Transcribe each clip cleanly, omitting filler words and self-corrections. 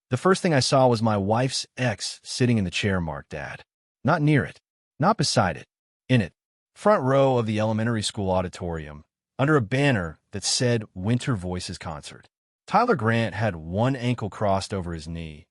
The first thing I saw was my wife's ex sitting in the chair marked Dad. Not near it, not beside it, in it. Front row of the elementary school auditorium, under a banner that said Winter Voices Concert. Tyler Grant had one ankle crossed over his knee,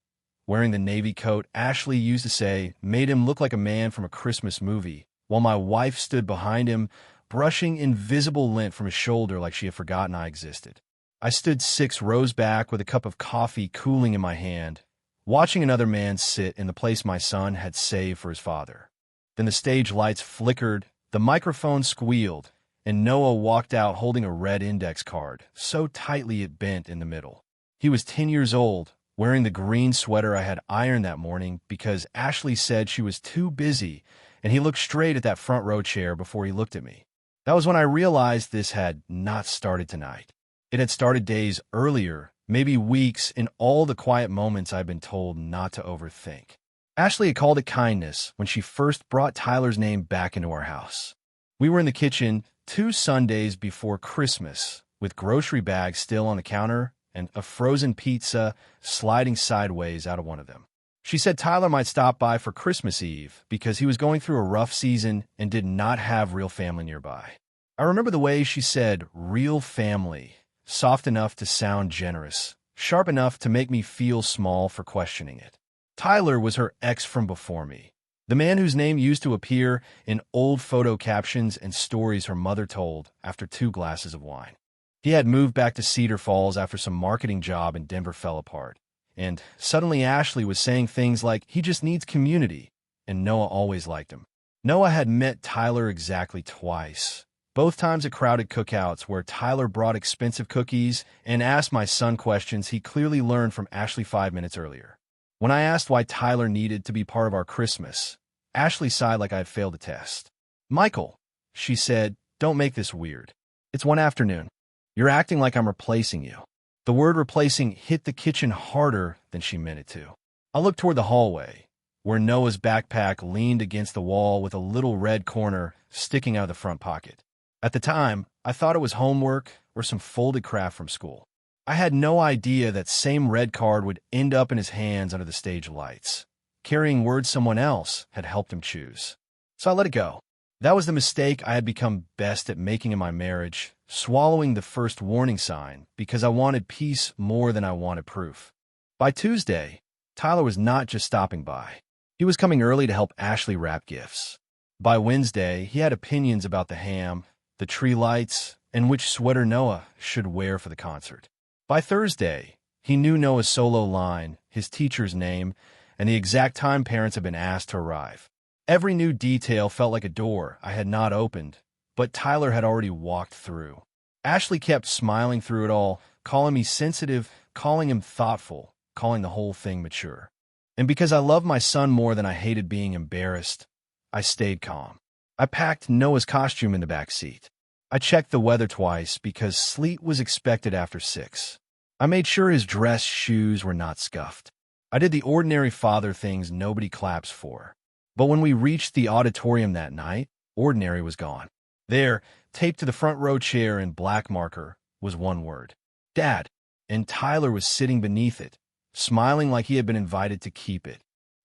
wearing the navy coat Ashley used to say made him look like a man from a Christmas movie, while my wife stood behind him, brushing invisible lint from his shoulder like she had forgotten I existed. I stood 6 rows back with a cup of coffee cooling in my hand, watching another man sit in the place my son had saved for his father. Then the stage lights flickered, the microphone squealed, and Noah walked out holding a red index card, so tightly it bent in the middle. He was 10 years old, wearing the green sweater I had ironed that morning because Ashley said she was too busy, and he looked straight at that front row chair before he looked at me. That was when I realized this had not started tonight. It had started days earlier, maybe weeks, in all the quiet moments I've been told not to overthink. Ashley had called it kindness when she first brought Tyler's name back into our house. We were in the kitchen 2 Sundays before Christmas, with grocery bags still on the counter and a frozen pizza sliding sideways out of one of them. She said Tyler might stop by for Christmas Eve because he was going through a rough season and did not have real family nearby. I remember the way she said real family, soft enough to sound generous, sharp enough to make me feel small for questioning it. Tyler was her ex from before me, the man whose name used to appear in old photo captions and stories her mother told after 2 glasses of wine. He had moved back to Cedar Falls after some marketing job in Denver fell apart, and suddenly Ashley was saying things like he just needs community, and Noah always liked him. Noah had met Tyler exactly twice, both times at crowded cookouts where Tyler brought expensive cookies and asked my son questions he clearly learned from Ashley 5 minutes earlier. When I asked why Tyler needed to be part of our Christmas, Ashley sighed like I had failed a test. "Michael," she said, "don't make this weird. It's one afternoon. You're acting like I'm replacing you." The word replacing hit the kitchen harder than she meant it to. I looked toward the hallway, where Noah's backpack leaned against the wall with a little red corner sticking out of the front pocket. At the time, I thought it was homework or some folded craft from school. I had no idea that same red card would end up in his hands under the stage lights, carrying words someone else had helped him choose. So I let it go. That was the mistake I had become best at making in my marriage, swallowing the first warning sign because I wanted peace more than I wanted proof. By Tuesday, Tyler was not just stopping by. He was coming early to help Ashley wrap gifts. By Wednesday, he had opinions about the ham, the tree lights, and which sweater Noah should wear for the concert. By Thursday, he knew Noah's solo line, his teacher's name, and the exact time parents had been asked to arrive. Every new detail felt like a door I had not opened, but Tyler had already walked through. Ashley kept smiling through it all, calling me sensitive, calling him thoughtful, calling the whole thing mature. And because I loved my son more than I hated being embarrassed, I stayed calm. I packed Noah's costume in the back seat. I checked the weather twice because sleet was expected after 6. I made sure his dress shoes were not scuffed. I did the ordinary father things nobody claps for. But when we reached the auditorium that night, ordinary was gone. There, taped to the front row chair in black marker, was one word: Dad. And Tyler was sitting beneath it, smiling like he had been invited to keep it.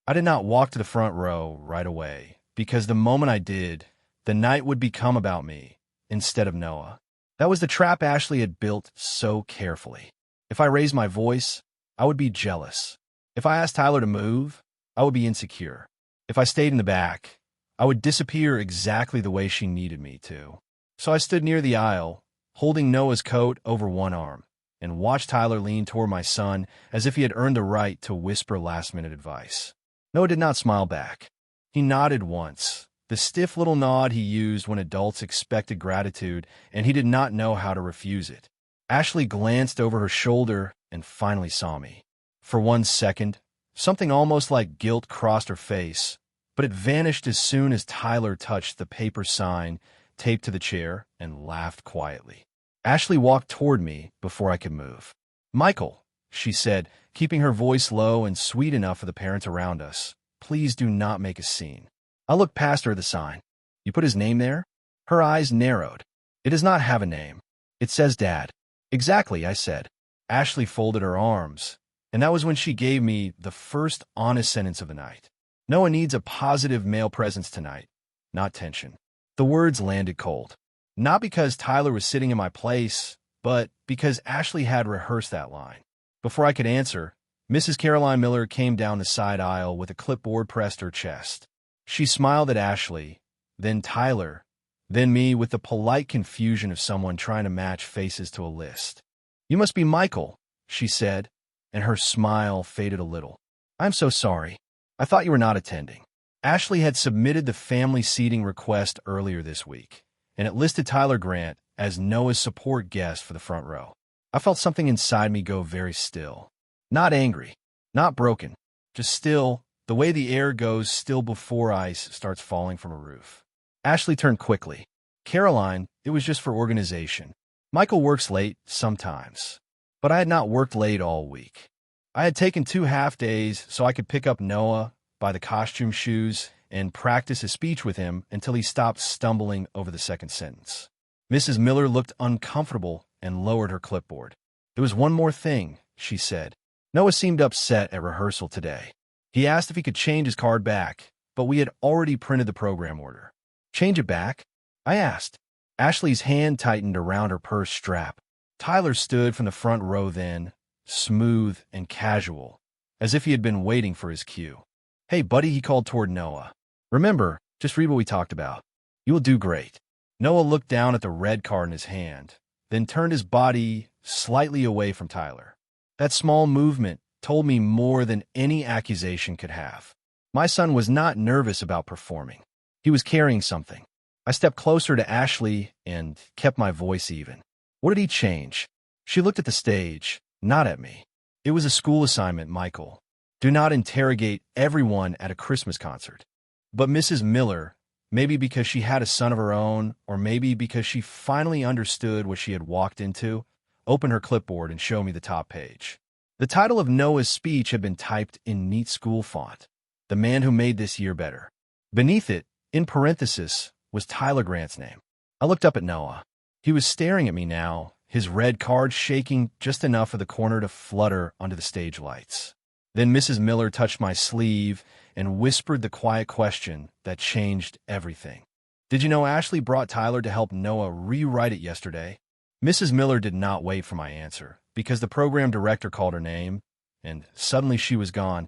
I did not walk to the front row right away, because the moment I did, the night would become about me instead of Noah. That was the trap Ashley had built so carefully. If I raised my voice, I would be jealous. If I asked Tyler to move, I would be insecure. If I stayed in the back, I would disappear exactly the way she needed me to. So I stood near the aisle, holding Noah's coat over one arm, and watched Tyler lean toward my son as if he had earned the right to whisper last-minute advice. Noah did not smile back. He nodded once, the stiff little nod he used when adults expected gratitude, and he did not know how to refuse it. Ashley glanced over her shoulder and finally saw me. For 1 second, something almost like guilt crossed her face, but it vanished as soon as Tyler touched the paper sign taped to the chair and laughed quietly. Ashley walked toward me before I could move. "Michael," she said, keeping her voice low and sweet enough for the parents around us, "please do not make a scene." I looked past her at the sign. "You put his name there?" Her eyes narrowed. "It does not have a name. It says Dad." "Exactly," I said. Ashley folded her arms. And that was when she gave me the first honest sentence of the night. Noah needs a positive male presence tonight, not tension. The words landed cold. Not because Tyler was sitting in my place, but because Ashley had rehearsed that line. Before I could answer, Mrs. Caroline Miller came down the side aisle with a clipboard pressed to her chest. She smiled at Ashley, then Tyler, then me with the polite confusion of someone trying to match faces to a list. "You must be Michael," she said, and her smile faded a little. "I'm so sorry. I thought you were not attending." Ashley had submitted the family seating request earlier this week, and it listed Tyler Grant as Noah's support guest for the front row. I felt something inside me go very still. Not angry, not broken, just still, the way the air goes still before ice starts falling from a roof. Ashley turned quickly. "Caroline, it was just for organization. Michael works late sometimes, but I had not worked late all week. I had taken 2 half-days so I could pick up Noah, buy the costume shoes, and practice his speech with him until he stopped stumbling over the second sentence." Mrs. Miller looked uncomfortable and lowered her clipboard. "There was one more thing," she said. "Noah seemed upset at rehearsal today. He asked if he could change his card back, but we had already printed the program order." "Change it back?" I asked. Ashley's hand tightened around her purse strap. Tyler stood from the front row then, smooth and casual, as if he had been waiting for his cue. "Hey, buddy," he called toward Noah. "Remember, just read what we talked about. You will do great." Noah looked down at the red card in his hand, then turned his body slightly away from Tyler. That small movement told me more than any accusation could have. My son was not nervous about performing. He was carrying something. I stepped closer to Ashley and kept my voice even. "What did he change?" She looked at the stage, not at me. "It was a school assignment, Michael. Do not interrogate everyone at a Christmas concert." But Mrs. Miller, maybe because she had a son of her own, or maybe because she finally understood what she had walked into, opened her clipboard and showed me the top page. The title of Noah's speech had been typed in neat school font, "The Man Who Made This Year Better." Beneath it, in parenthesis, was Tyler Grant's name. I looked up at Noah. He was staring at me now, his red card shaking just enough for the corner to flutter under the stage lights. Then Mrs. Miller touched my sleeve and whispered the quiet question that changed everything. "Did you know Ashley brought Tyler to help Noah rewrite it yesterday?" Mrs. Miller did not wait for my answer, because the program director called her name, and suddenly she was gone,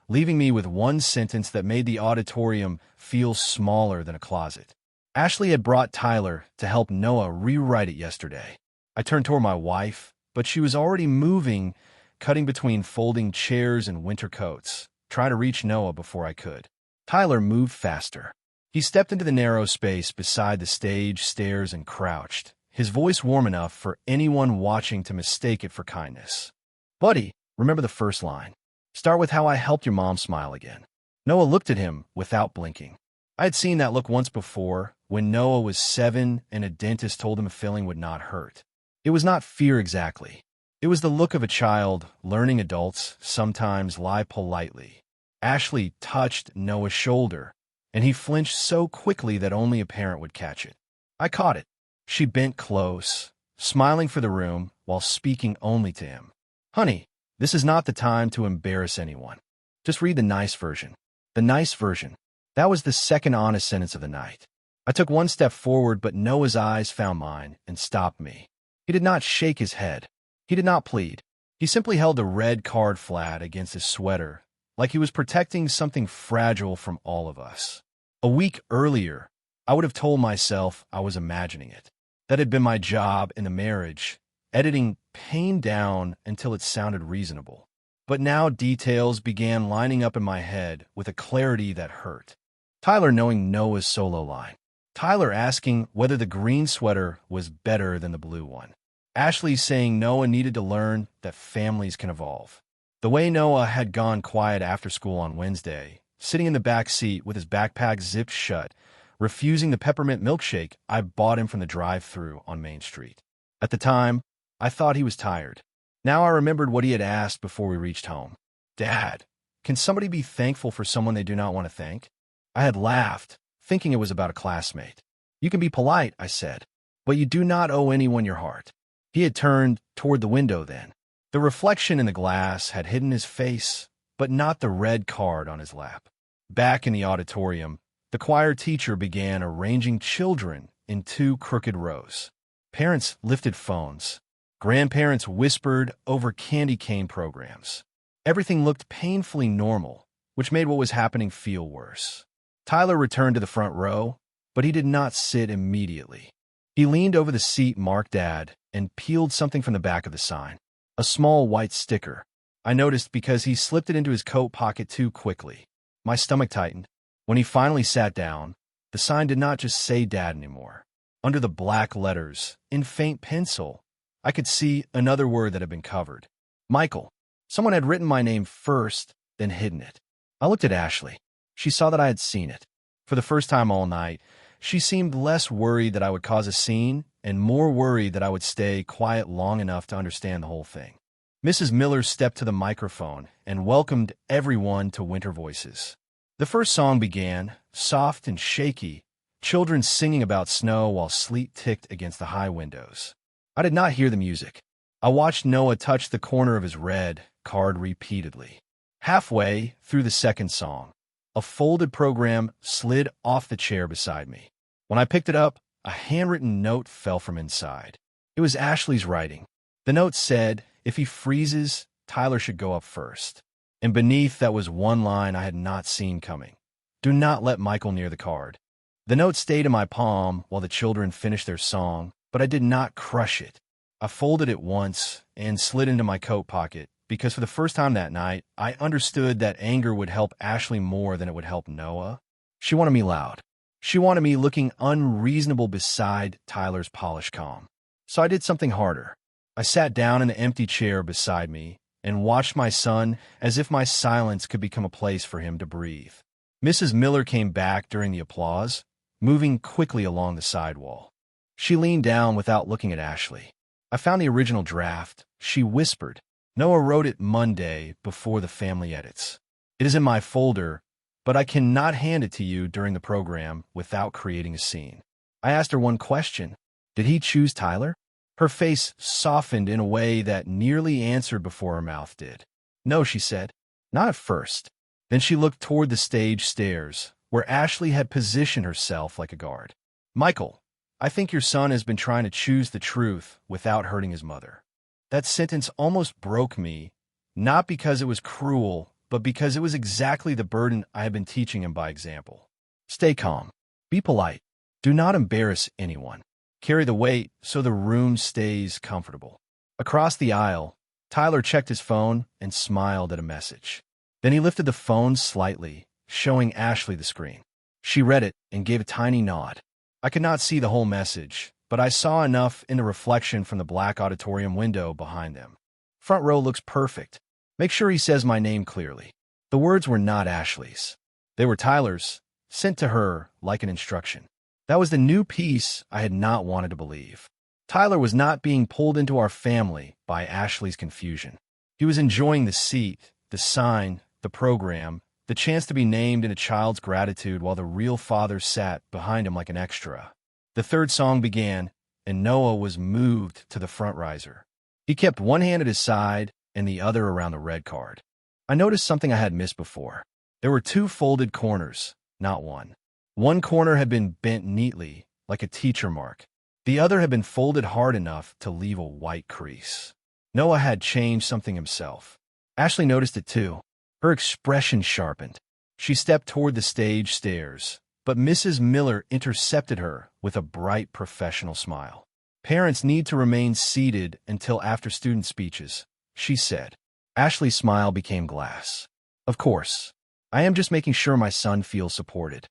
leaving me with one sentence that made the auditorium feel smaller than a closet. Ashley had brought Tyler to help Noah rewrite it yesterday. I turned toward my wife, but she was already moving, cutting between folding chairs and winter coats, trying to reach Noah before I could. Tyler moved faster. He stepped into the narrow space beside the stage stairs and crouched, his voice warm enough for anyone watching to mistake it for kindness. "Buddy, remember the first line. Start with how I helped your mom smile again." Noah looked at him without blinking. I had seen that look once before, when Noah was 7 and a dentist told him a filling would not hurt. It was not fear exactly. It was the look of a child learning adults sometimes lie politely. Ashley touched Noah's shoulder, and he flinched so quickly that only a parent would catch it. I caught it. She bent close, smiling for the room while speaking only to him. "Honey, this is not the time to embarrass anyone. Just read the nice version." The nice version. That was the second honest sentence of the night. I took one step forward, but Noah's eyes found mine and stopped me. He did not shake his head. He did not plead. He simply held the red card flat against his sweater, like he was protecting something fragile from all of us. A week earlier, I would have told myself I was imagining it. That had been my job in the marriage, editing pain down until it sounded reasonable. But now details began lining up in my head with a clarity that hurt. Tyler knowing Noah's solo line. Tyler asking whether the green sweater was better than the blue one. Ashley saying Noah needed to learn that families can evolve. The way Noah had gone quiet after school on Wednesday, sitting in the back seat with his backpack zipped shut, refusing the peppermint milkshake I bought him from the drive-thru on Main Street. At the time, I thought he was tired. Now I remembered what he had asked before we reached home. "Dad, can somebody be thankful for someone they do not want to thank?" I had laughed, thinking it was about a classmate. "You can be polite," I said, "but you do not owe anyone your heart." He had turned toward the window then. The reflection in the glass had hidden his face, but not the red card on his lap. Back in the auditorium, the choir teacher began arranging children in 2 crooked rows. Parents lifted phones. Grandparents whispered over candy cane programs. Everything looked painfully normal, which made what was happening feel worse. Tyler returned to the front row, but he did not sit immediately. He leaned over the seat marked Dad and peeled something from the back of the sign. A small white sticker. I noticed because he slipped it into his coat pocket too quickly. My stomach tightened. When he finally sat down, the sign did not just say Dad anymore. Under the black letters, in faint pencil, I could see another word that had been covered. Michael. Someone had written my name first, then hidden it. I looked at Ashley. She saw that I had seen it. For the first time all night, she seemed less worried that I would cause a scene and more worried that I would stay quiet long enough to understand the whole thing. Mrs. Miller stepped to the microphone and welcomed everyone to Winter Voices. The first song began, soft and shaky, children singing about snow while sleet ticked against the high windows. I did not hear the music. I watched Noah touch the corner of his red card repeatedly. Halfway through the second song, a folded program slid off the chair beside me. When I picked it up, a handwritten note fell from inside. It was Ashley's writing. The note said, if he freezes, Tyler should go up first. And beneath that was one line I had not seen coming. Do not let Michael near the card. The note stayed in my palm while the children finished their song, but I did not crush it. I folded it once and slid into my coat pocket because for the first time that night, I understood that anger would help Ashley more than it would help Noah. She wanted me loud. She wanted me looking unreasonable beside Tyler's polished calm. So I did something harder. I sat down in the empty chair beside me and watched my son as if my silence could become a place for him to breathe. Mrs. Miller came back during the applause, moving quickly along the sidewall. She leaned down without looking at Ashley. I found the original draft, she whispered. Noah wrote it Monday before the family edits. It is in my folder, but I cannot hand it to you during the program without creating a scene. I asked her one question. Did he choose Tyler? Her face softened in a way that nearly answered before her mouth did. No, she said. Not at first. Then she looked toward the stage stairs, where Ashley had positioned herself like a guard. Michael, I think your son has been trying to choose the truth without hurting his mother. That sentence almost broke me, not because it was cruel, but because it was exactly the burden I had been teaching him by example. Stay calm. Be polite. Do not embarrass anyone. Carry the weight so the room stays comfortable. Across the aisle, Tyler checked his phone and smiled at a message. Then he lifted the phone slightly, showing Ashley the screen. She read it and gave a tiny nod. I could not see the whole message, but I saw enough in the reflection from the black auditorium window behind them. Front row looks perfect. Make sure he says my name clearly. The words were not Ashley's. They were Tyler's, sent to her like an instruction. That was the new piece I had not wanted to believe. Tyler was not being pulled into our family by Ashley's confusion. He was enjoying the seat, the sign, the program, the chance to be named in a child's gratitude while the real father sat behind him like an extra. The third song began, and Noah was moved to the front riser. He kept one hand at his side and the other around the red card. I noticed something I had missed before. There were 2 folded corners, not one. One corner had been bent neatly, like a teacher mark. The other had been folded hard enough to leave a white crease. Noah had changed something himself. Ashley noticed it too. Her expression sharpened. She stepped toward the stage stairs, but Mrs. Miller intercepted her with a bright professional smile. Parents need to remain seated until after student speeches, she said. Ashley's smile became glass. Of course. I am just making sure my son feels supported.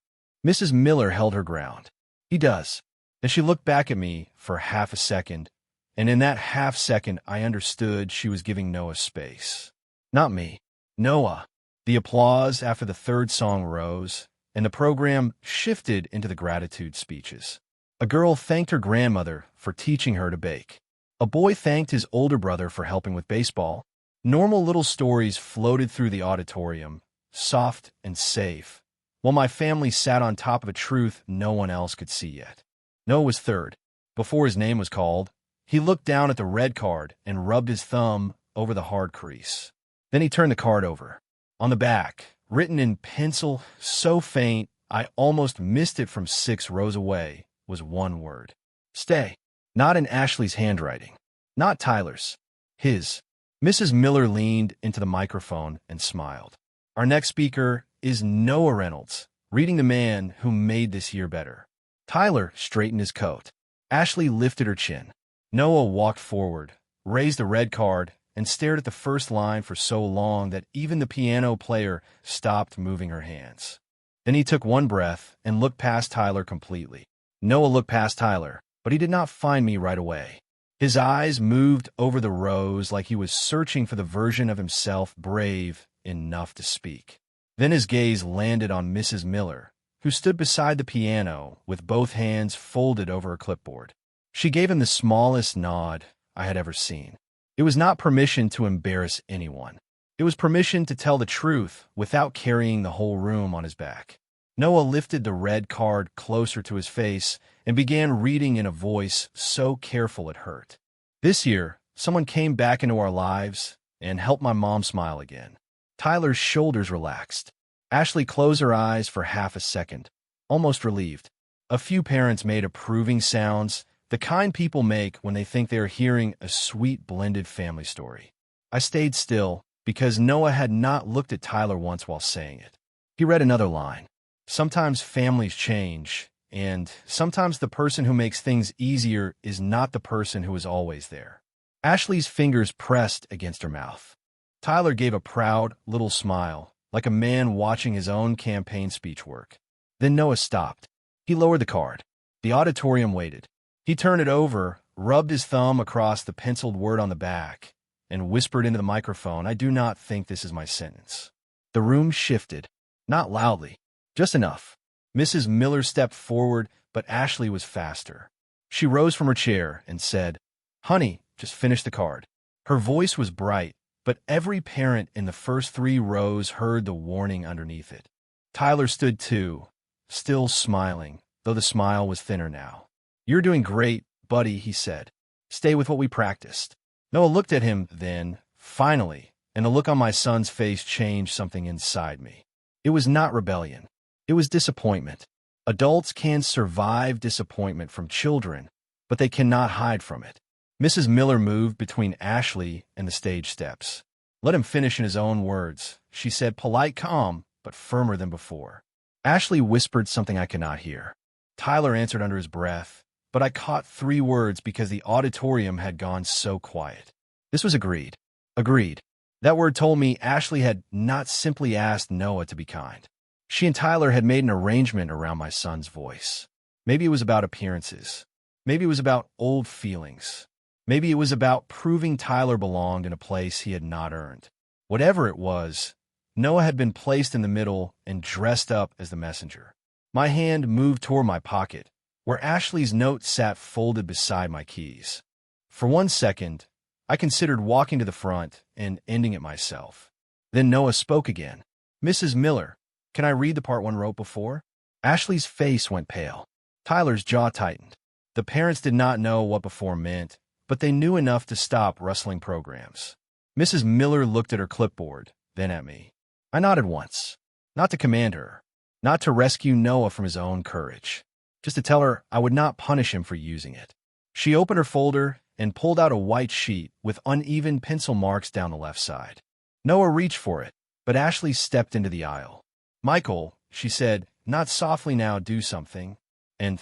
Mrs. Miller held her ground. He does. Then she looked back at me for half a second, and in that half second I understood she was giving Noah space. Not me. Noah. The applause after the third song rose, and the program shifted into the gratitude speeches. A girl thanked her grandmother for teaching her to bake. A boy thanked his older brother for helping with baseball. Normal little stories floated through the auditorium, soft and safe, while my family sat on top of a truth no one else could see yet. Noah was third. Before his name was called, he looked down at the red card and rubbed his thumb over the hard crease. Then he turned the card over. On the back, written in pencil so faint I almost missed it from 6 rows away, was one word. Stay. Not in Ashley's handwriting. Not Tyler's. His. Mrs. Miller leaned into the microphone and smiled. Our next speaker is Noah Reynolds, reading the man who made this year better. Tyler straightened his coat. Ashley lifted her chin. Noah walked forward, raised a red card, and stared at the first line for so long that even the piano player stopped moving her hands. Then he took one breath and looked past Tyler completely. Noah looked past Tyler, but he did not find me right away. His eyes moved over the rows like he was searching for the version of himself brave enough to speak. Then his gaze landed on Mrs. Miller, who stood beside the piano with both hands folded over her clipboard. She gave him the smallest nod I had ever seen. It was not permission to embarrass anyone. It was permission to tell the truth without carrying the whole room on his back. Noah lifted the red card closer to his face and began reading in a voice so careful it hurt. This year, someone came back into our lives and helped my mom smile again. Tyler's shoulders relaxed. Ashley closed her eyes for half a second, almost relieved. A few parents made approving sounds, the kind people make when they think they are hearing a sweet blended family story. I stayed still because Noah had not looked at Tyler once while saying it. He read another line. Sometimes families change, and sometimes the person who makes things easier is not the person who is always there. Ashley's fingers pressed against her mouth. Tyler gave a proud little smile, like a man watching his own campaign speech work. Then Noah stopped. He lowered the card. The auditorium waited. He turned it over, rubbed his thumb across the penciled word on the back, and whispered into the microphone, "I do not think this is my sentence." The room shifted. Not loudly, just enough. Mrs. Miller stepped forward, but Ashley was faster. She rose from her chair and said, "Honey, just finish the card." Her voice was bright, but every parent in the first 3 rows heard the warning underneath it. Tyler stood too, still smiling, though the smile was thinner now. "You're doing great, buddy," he said. "Stay with what we practiced." Noah looked at him then, finally, and the look on my son's face changed something inside me. It was not rebellion. It was disappointment. Adults can survive disappointment from children, but they cannot hide from it. Mrs. Miller moved between Ashley and the stage steps. "Let him finish in his own words," she said, polite, calm, but firmer than before. Ashley whispered something I could not hear. Tyler answered under his breath, but I caught 3 words because the auditorium had gone so quiet. This was agreed. Agreed. That word told me Ashley had not simply asked Noah to be kind. She and Tyler had made an arrangement around my son's voice. Maybe it was about appearances. Maybe it was about old feelings. Maybe it was about proving Tyler belonged in a place he had not earned. Whatever it was, Noah had been placed in the middle and dressed up as the messenger. My hand moved toward my pocket, where Ashley's note sat folded beside my keys. For 1 second, I considered walking to the front and ending it myself. Then Noah spoke again. "Mrs. Miller, can I read the part one wrote before?" Ashley's face went pale. Tyler's jaw tightened. The parents did not know what before meant, but they knew enough to stop rustling programs. Mrs. Miller looked at her clipboard, then at me. I nodded once, not to command her, not to rescue Noah from his own courage, just to tell her I would not punish him for using it. She opened her folder and pulled out a white sheet with uneven pencil marks down the left side. Noah reached for it, but Ashley stepped into the aisle. "Michael," she said, "not softly now, do something." And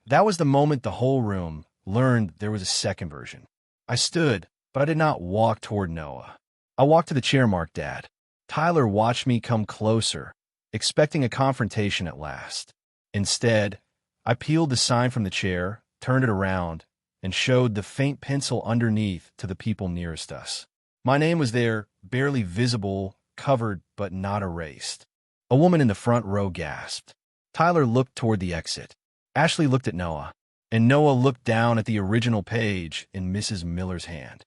that was the moment the whole room learned there was a second version. I stood, but I did not walk toward Noah. I walked to the chair marked Dad. Tyler watched me come closer, expecting a confrontation at last. Instead, I peeled the sign from the chair, turned it around, and showed the faint pencil underneath to the people nearest us. My name was there, barely visible, covered but not erased. A woman in the front row gasped. Tyler looked toward the exit. Ashley looked at Noah, and Noah looked down at the original page in Mrs. Miller's hand.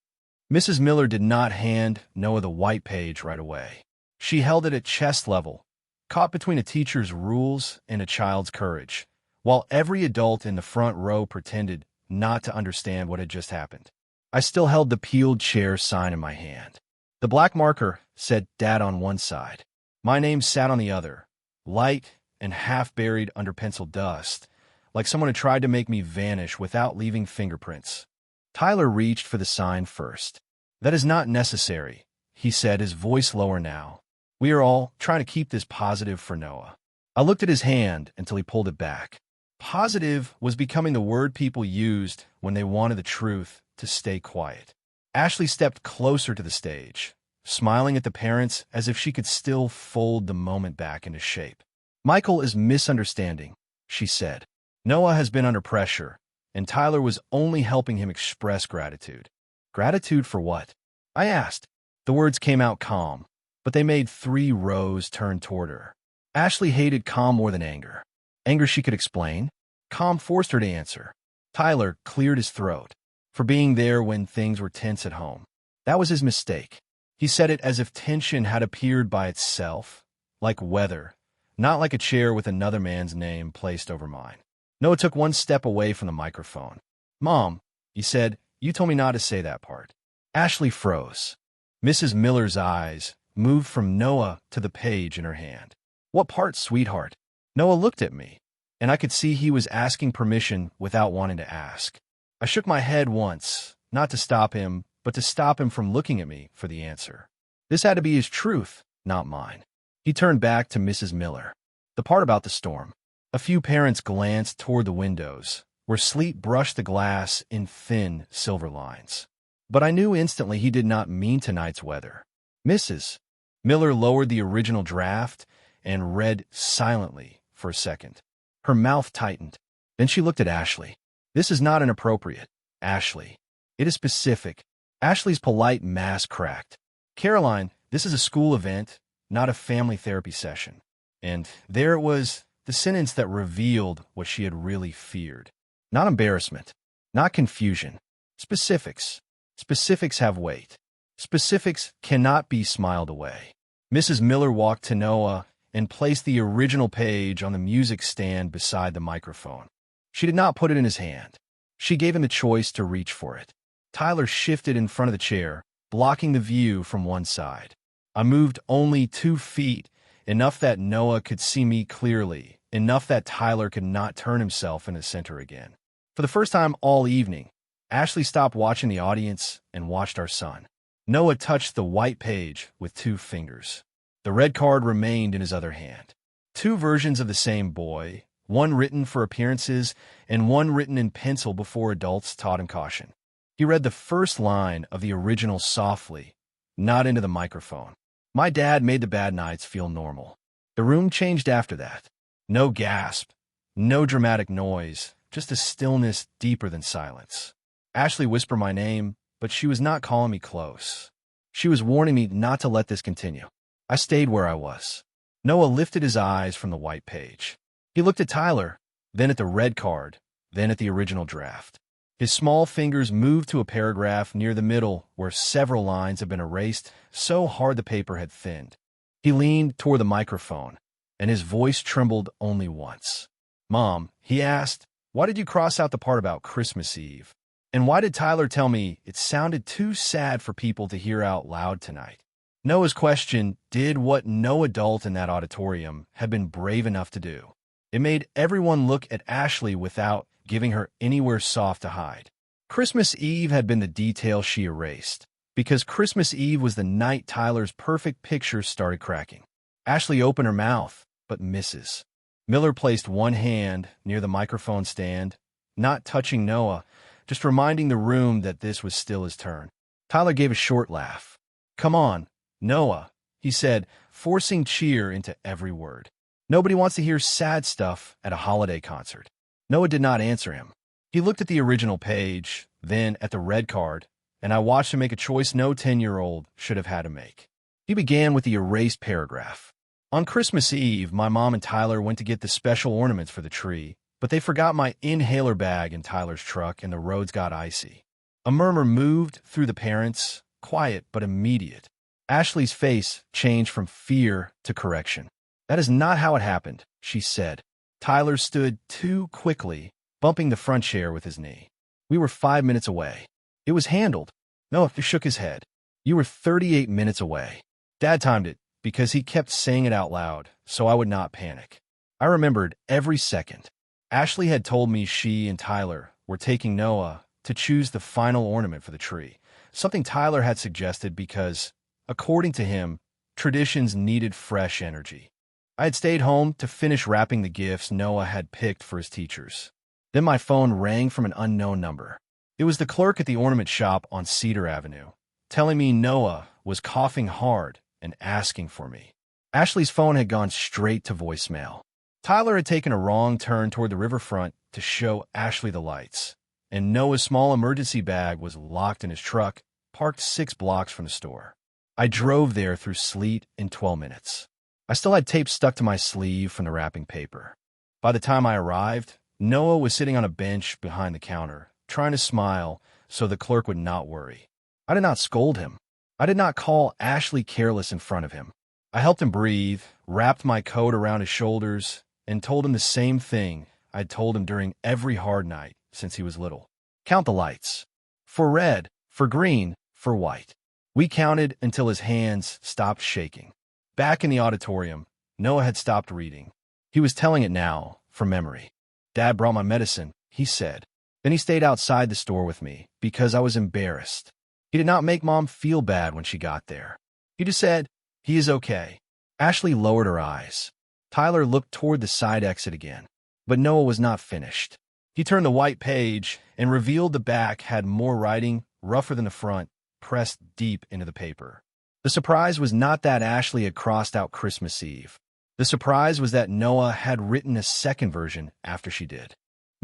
Mrs. Miller did not hand Noah the white page right away. She held it at chest level, caught between a teacher's rules and a child's courage, while every adult in the front row pretended not to understand what had just happened. I still held the peeled chair sign in my hand. The black marker said Dad on one side. My name sat on the other, light and half buried under pencil dust, like someone had tried to make me vanish without leaving fingerprints. Tyler reached for the sign first. "That is not necessary," he said, his voice lower now. "We are all trying to keep this positive for Noah." I looked at his hand until he pulled it back. Positive was becoming the word people used when they wanted the truth to stay quiet. Ashley stepped closer to the stage, smiling at the parents as if she could still fold the moment back into shape. "Michael is misunderstanding," she said. "Noah has been under pressure, and Tyler was only helping him express gratitude." "Gratitude for what?" I asked. The words came out calm, but they made 3 rows turn toward her. Ashley hated calm more than anger. Anger she could explain. Calm forced her to answer. Tyler cleared his throat. "For being there when things were tense at home. That was his mistake." He said it as if tension had appeared by itself, like weather, not like a chair with another man's name placed over mine. Noah took 1 step away from the microphone. "Mom," he said, "you told me not to say that part." Ashley froze. Mrs. Miller's eyes moved from Noah to the page in her hand. "What part, sweetheart?" Noah looked at me, and I could see he was asking permission without wanting to ask. I shook my head once, not to stop him, but to stop him from looking at me for the answer. This had to be his truth, not mine. He turned back to Mrs. Miller. "The part about the storm." A few parents glanced toward the windows, where sleet brushed the glass in thin silver lines. But I knew instantly he did not mean tonight's weather. Mrs. Miller lowered the original draft and read silently for a second. Her mouth tightened. Then she looked at Ashley. "This is not inappropriate, Ashley. It is specific." Ashley's polite mask cracked. "Caroline, this is a school event, not a family therapy session." And there it was, the sentence that revealed what she had really feared. Not embarrassment, not confusion. Specifics. Specifics have weight. Specifics cannot be smiled away. Mrs. Miller walked to Noah and placed the original page on the music stand beside the microphone. She did not put it in his hand. She gave him the choice to reach for it. Tyler shifted in front of the chair, blocking the view from one side. I moved only 2 feet, enough that Noah could see me clearly, enough that Tyler could not turn himself in the center again. For the first time all evening, Ashley stopped watching the audience and watched our son. Noah touched the white page with 2 fingers. The red card remained in his other hand. 2 versions of the same boy, one written for appearances and one written in pencil before adults taught him caution. He read the first line of the original softly, not into the microphone. My dad made the bad nights feel normal. The room changed after that. No gasp, no dramatic noise, just a stillness deeper than silence. Ashley whispered my name, but she was not calling me close. She was warning me not to let this continue. I stayed where I was. Noah lifted his eyes from the white page. He looked at Tyler, then at the red card, then at the original draft. His small fingers moved to a paragraph near the middle where several lines had been erased so hard the paper had thinned. He leaned toward the microphone, and his voice trembled only once. "Mom," he asked, "why did you cross out the part about Christmas Eve? And why did Tyler tell me it sounded too sad for people to hear out loud tonight?" Noah's question did what no adult in that auditorium had been brave enough to do. It made everyone look at Ashley without giving her anywhere soft to hide. Christmas Eve had been the detail she erased, because Christmas Eve was the night Tyler's perfect picture started cracking. Ashley opened her mouth, but Mrs. Miller placed one hand near the microphone stand, not touching Noah, just reminding the room that this was still his turn. Tyler gave a short laugh. "Come on, Noah," he said, forcing cheer into every word. "Nobody wants to hear sad stuff at a holiday concert." Noah did not answer him. He looked at the original page, then at the red card, and I watched him make a choice no 10-year-old should have had to make. He began with the erased paragraph. "On Christmas Eve, my mom and Tyler went to get the special ornaments for the tree, but they forgot my inhaler bag in Tyler's truck and the roads got icy." A murmur moved through the parents, quiet but immediate. Ashley's face changed from fear to correction. "That is not how it happened," she said. Tyler stood too quickly, bumping the front chair with his knee. "We were 5 minutes away." It was handled. Noah shook his head. You were 38 minutes away. Dad timed it because he kept saying it out loud, so I would not panic. I remembered every second. Ashley had told me she and Tyler were taking Noah to choose the final ornament for the tree, something Tyler had suggested because, according to him, traditions needed fresh energy. I had stayed home to finish wrapping the gifts Noah had picked for his teachers. Then my phone rang from an unknown number. It was the clerk at the ornament shop on Cedar Avenue, telling me Noah was coughing hard and asking for me. Ashley's phone had gone straight to voicemail. Tyler had taken a wrong turn toward the riverfront to show Ashley the lights, and Noah's small emergency bag was locked in his truck, parked 6 blocks from the store. I drove there through sleet in 12 minutes. I still had tape stuck to my sleeve from the wrapping paper. By the time I arrived, Noah was sitting on a bench behind the counter, trying to smile so the clerk would not worry. I did not scold him. I did not call Ashley careless in front of him. I helped him breathe, wrapped my coat around his shoulders, and told him the same thing I'd told him during every hard night since he was little. Count the lights. For red, for green, for white. We counted until his hands stopped shaking. Back in the auditorium, Noah had stopped reading. He was telling it now, from memory. Dad brought my medicine, he said. Then he stayed outside the store with me because I was embarrassed. He did not make Mom feel bad when she got there. He just said, he is okay. Ashley lowered her eyes. Tyler looked toward the side exit again. But Noah was not finished. He turned the white page and revealed the back had more writing, rougher than the front, pressed deep into the paper. The surprise was not that Ashley had crossed out Christmas Eve. The surprise was that Noah had written a second version after she did.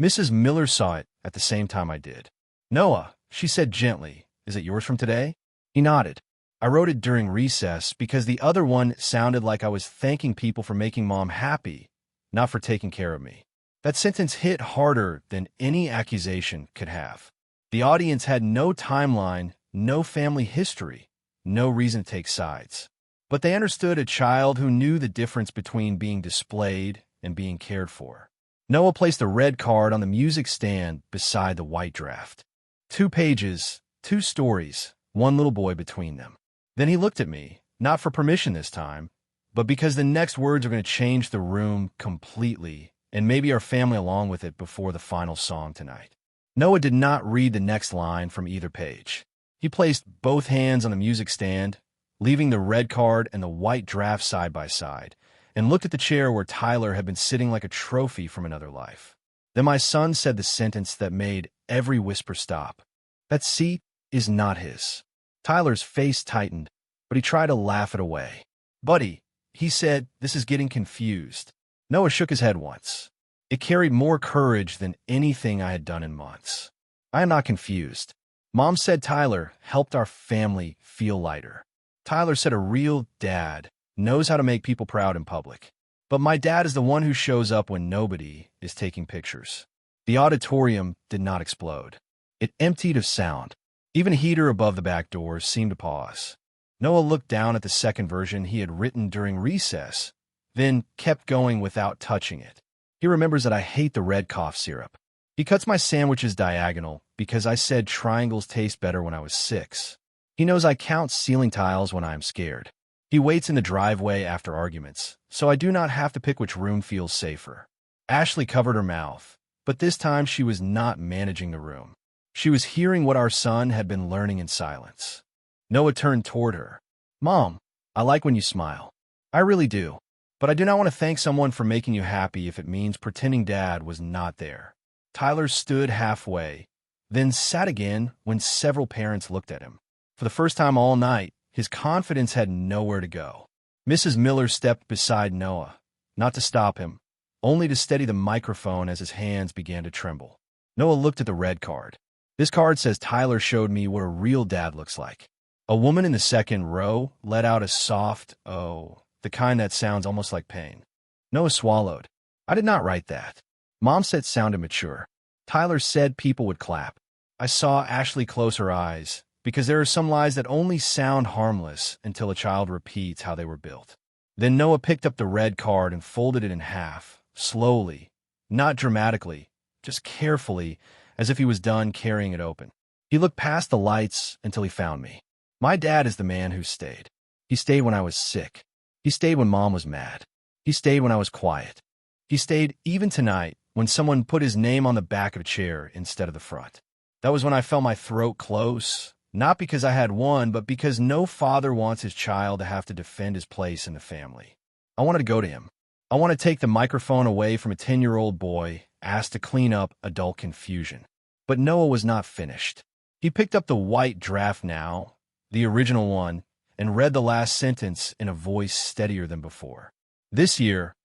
Mrs. Miller saw it at the same time I did. Noah, she said gently, is it yours from today? He nodded. I wrote it during recess because the other one sounded like I was thanking people for making Mom happy, not for taking care of me. That sentence hit harder than any accusation could have. The audience had no timeline, no family history, no reason to take sides. But they understood a child who knew the difference between being displayed and being cared for. Noah placed a red card on the music stand beside the white draft. 2 pages, 2 stories, 1 little boy between them. Then he looked at me, not for permission this time, but because the next words are going to change the room completely, and maybe our family along with it before the final song tonight. Noah did not read the next line from either page. He placed both hands on the music stand, leaving the red card and the white draft side by side, and looked at the chair where Tyler had been sitting like a trophy from another life. Then my son said the sentence that made every whisper stop. That seat is not his. Tyler's face tightened, but he tried to laugh it away. Buddy, he said, this is getting confused. Noah shook his head once. It carried more courage than anything I had done in months. I am not confused. Mom said Tyler helped our family feel lighter. Tyler said a real dad knows how to make people proud in public. But my dad is the one who shows up when nobody is taking pictures. The auditorium did not explode. It emptied of sound. Even a heater above the back doors seemed to pause. Noah looked down at the second version he had written during recess, then kept going without touching it. He remembers that I hate the red cough syrup. He cuts my sandwiches diagonal because I said triangles taste better when I was 6. He knows I count ceiling tiles when I am scared. He waits in the driveway after arguments, so I do not have to pick which room feels safer. Ashley covered her mouth, but this time she was not managing the room. She was hearing what our son had been learning in silence. Noah turned toward her. Mom, I like when you smile. I really do. But I do not want to thank someone for making you happy if it means pretending Dad was not there. Tyler stood halfway, then sat again when several parents looked at him. For the first time all night, his confidence had nowhere to go. Mrs. Miller stepped beside Noah, not to stop him, only to steady the microphone as his hands began to tremble. Noah looked at the red card. This card says Tyler showed me what a real dad looks like. A woman in the second row let out a soft, oh, the kind that sounds almost like pain. Noah swallowed. I did not write that. Mom said it sounded mature. Tyler said people would clap. I saw Ashley close her eyes, because there are some lies that only sound harmless until a child repeats how they were built. Then Noah picked up the red card and folded it in half, slowly, not dramatically, just carefully, as if he was done carrying it open. He looked past the lights until he found me. My dad is the man who stayed. He stayed when I was sick. He stayed when Mom was mad. He stayed when I was quiet. He stayed even tonight when someone put his name on the back of a chair instead of the front. That was when I felt my throat close, not because I had won, but because no father wants his child to have to defend his place in the family. I wanted to go to him. I want to take the microphone away from a 10-year-old boy asked to clean up adult confusion. But Noah was not finished. He picked up the white draft now, the original one, and read the last sentence in a voice steadier than before. This year,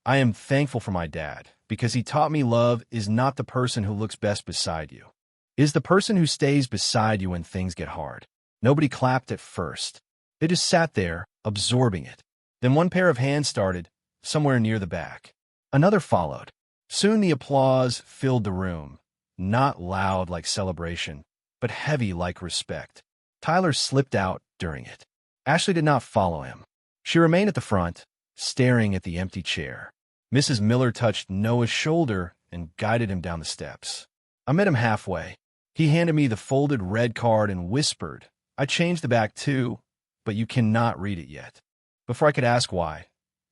I am thankful for my dad, because he taught me love is not the person who looks best beside you. It is the person who stays beside you when things get hard. Nobody clapped at first. They just sat there, absorbing it. Then one pair of hands started, somewhere near the back. Another followed. Soon the applause filled the room, not loud like celebration, but heavy like respect. Tyler slipped out during it. Ashley did not follow him. She remained at the front, staring at the empty chair. Mrs. Miller touched Noah's shoulder and guided him down the steps. I met him halfway. He handed me the folded red card and whispered, "I changed the back too, but you cannot read it yet." Before I could ask why,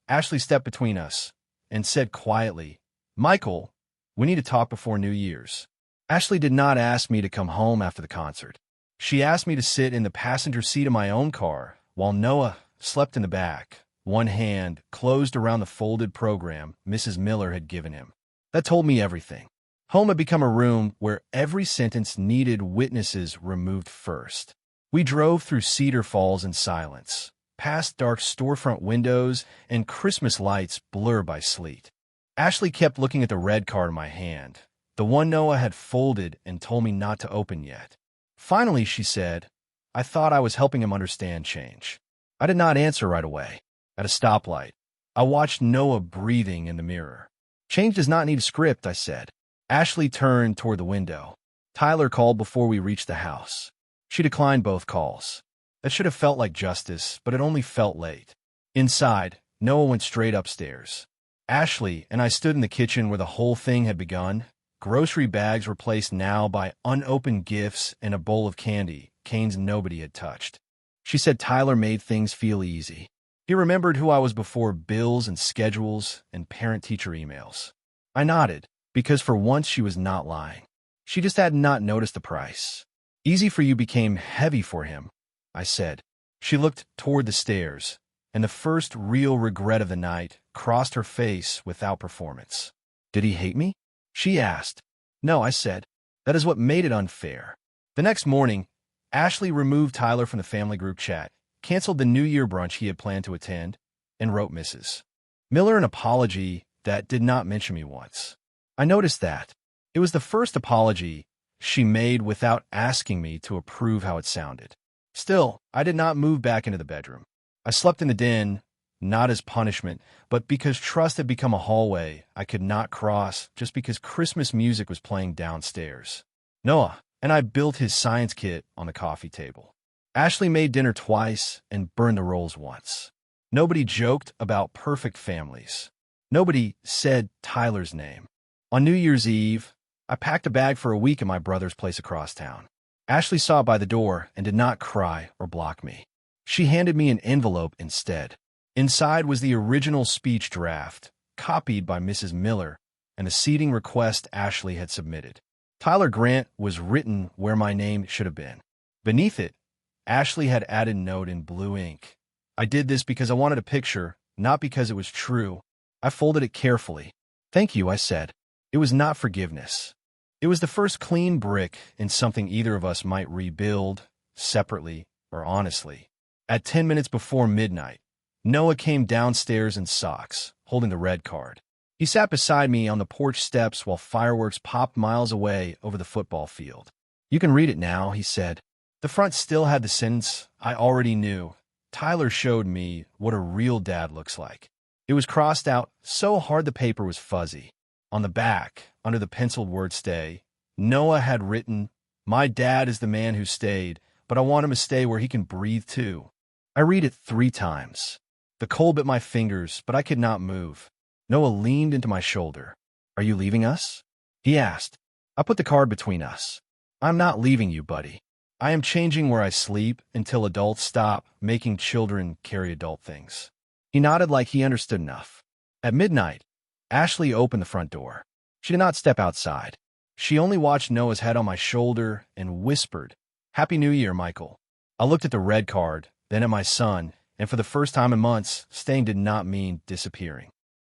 Ashley stepped between us and said quietly, "Michael, we need to talk before New Year's." Ashley did not ask me to come home after the concert. She asked me to sit in the passenger seat of my own car while Noah slept in the back, one hand closed around the folded program Mrs. Miller had given him. That told me everything. Home had become a room where every sentence needed witnesses removed first. We drove through Cedar Falls in silence, past dark storefront windows and Christmas lights blurred by sleet. Ashley kept looking at the red card in my hand, the one Noah had folded and told me not to open yet. Finally, she said, "I thought I was helping him understand change." I did not answer right away. At a stoplight, I watched Noah breathing in the mirror. "Change does not need a script," I said. Ashley turned toward the window. Tyler called before we reached the house. She declined both calls. That should have felt like justice, but it only felt late. Inside, Noah went straight upstairs. Ashley and I stood in the kitchen where the whole thing had begun. Grocery bags replaced now by unopened gifts and a bowl of candy, canes nobody had touched. She said Tyler made things feel easy. He remembered who I was before bills and schedules and parent-teacher emails. I nodded, because for once she was not lying. She just had not noticed the price. "Easy for you became heavy for him," I said. She looked toward the stairs, and the first real regret of the night crossed her face without performance. "Did he hate me?" she asked. "No," I said. "That is what made it unfair." The next morning, Ashley removed Tyler from the family group chat, canceled the New Year brunch he had planned to attend, and wrote Mrs. Miller an apology that did not mention me once. I noticed that. It was the first apology she made without asking me to approve how it sounded. Still, I did not move back into the bedroom. I slept in the den, not as punishment, but because trust had become a hallway I could not cross just because Christmas music was playing downstairs. Noah and I built his science kit on the coffee table. Ashley made dinner twice and burned the rolls once. Nobody joked about perfect families. Nobody said Tyler's name. On New Year's Eve, I packed a bag for a week at my brother's place across town. Ashley saw it by the door and did not cry or block me. She handed me an envelope instead. Inside was the original speech draft, copied by Mrs. Miller, and the seating request Ashley had submitted. Tyler Grant was written where my name should have been. Beneath it, Ashley had added a note in blue ink. I did this because I wanted a picture, not because it was true. I folded it carefully. "Thank you," I said. It was not forgiveness. It was the first clean brick in something either of us might rebuild, separately or honestly. At 10 minutes before midnight, Noah came downstairs in socks, holding the red card. He sat beside me on the porch steps while fireworks popped miles away over the football field. "You can read it now," he said. The front still had the sentence I already knew. Tyler showed me what a real dad looks like. It was crossed out so hard the paper was fuzzy. On the back, under the penciled word "stay," Noah had written, "My dad is the man who stayed, but I want him to stay where he can breathe too." I read it 3 times. The cold bit my fingers, but I could not move. Noah leaned into my shoulder. "Are you leaving us?" he asked. I put the card between us. I'm not leaving you, buddy. I am changing where I sleep until adults stop making children carry adult things. He nodded like he understood enough. At midnight, Ashley opened the front door. She did not step outside. She only watched Noah's head on my shoulder and whispered, "Happy New Year, Michael." I looked at the red card, then at my son, and for the first time in months, staying did not mean disappearing.